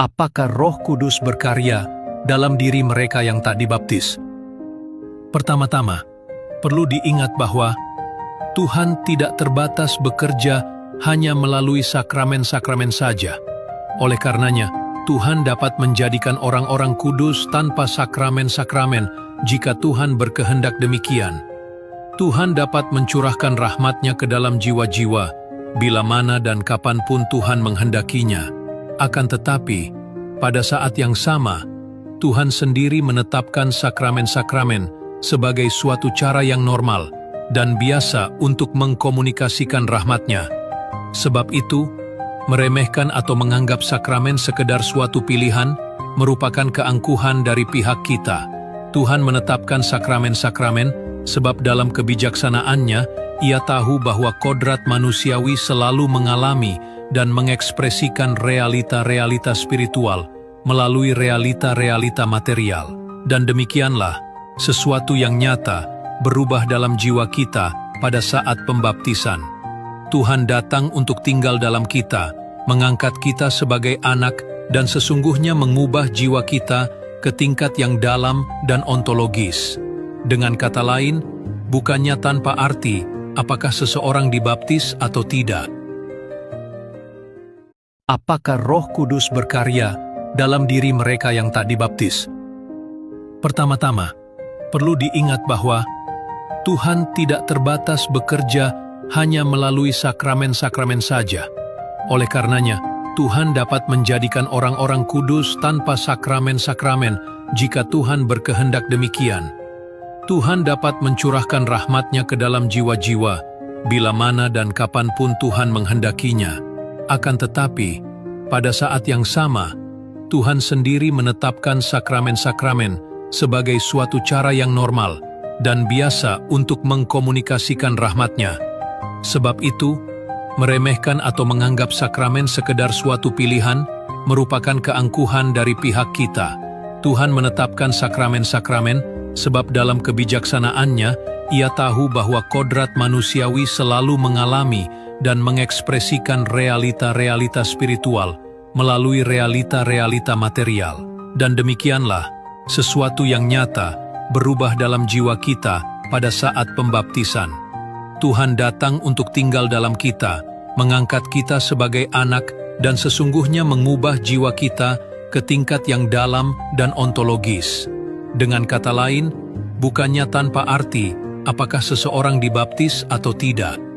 Apakah Roh Kudus berkarya dalam diri mereka yang tak dibaptis? Pertama-tama, perlu diingat bahwa Tuhan tidak terbatas bekerja hanya melalui sakramen-sakramen saja. Oleh karenanya, Tuhan dapat menjadikan orang-orang kudus tanpa sakramen-sakramen jika Tuhan berkehendak demikian. Tuhan dapat mencurahkan rahmat-Nya ke dalam jiwa-jiwa bila mana dan kapanpun Tuhan menghendakinya. Akan tetapi, pada saat yang sama, Tuhan sendiri menetapkan sakramen-sakramen sebagai suatu cara yang normal dan biasa untuk mengkomunikasikan rahmat-Nya. Sebab itu, meremehkan atau menganggap sakramen sekedar suatu pilihan merupakan keangkuhan dari pihak kita. Tuhan menetapkan sakramen-sakramen sebab dalam kebijaksanaannya, Ia tahu bahwa kodrat manusiawi selalu mengalami dan mengekspresikan realita-realita spiritual melalui realita-realita material. Dan demikianlah, sesuatu yang nyata berubah dalam jiwa kita pada saat pembaptisan. Tuhan datang untuk tinggal dalam kita, mengangkat kita sebagai anak dan sesungguhnya mengubah jiwa kita ke tingkat yang dalam dan ontologis. Dengan kata lain, bukannya tanpa arti apakah seseorang dibaptis atau tidak. Apakah Roh Kudus berkarya dalam diri mereka yang tak dibaptis? Pertama-tama, perlu diingat bahwa Tuhan tidak terbatas bekerja hanya melalui sakramen-sakramen saja. Oleh karenanya, Tuhan dapat menjadikan orang-orang kudus tanpa sakramen-sakramen jika Tuhan berkehendak demikian. Tuhan dapat mencurahkan rahmat-Nya ke dalam jiwa-jiwa bila mana dan kapanpun Tuhan menghendakinya. Akan tetapi, pada saat yang sama, Tuhan sendiri menetapkan sakramen-sakramen sebagai suatu cara yang normal dan biasa untuk mengkomunikasikan rahmat-Nya. Sebab itu, meremehkan atau menganggap sakramen sekedar suatu pilihan merupakan keangkuhan dari pihak kita. Tuhan menetapkan sakramen-sakramen sebab dalam kebijaksanaannya, Ia tahu bahwa kodrat manusiawi selalu mengalami dan mengekspresikan realita-realita spiritual melalui realita-realita material. Dan demikianlah, sesuatu yang nyata berubah dalam jiwa kita pada saat pembaptisan. Tuhan datang untuk tinggal dalam kita, mengangkat kita sebagai anak dan sesungguhnya mengubah jiwa kita ke tingkat yang dalam dan ontologis. Dengan kata lain, bukannya tanpa arti apakah seseorang dibaptis atau tidak.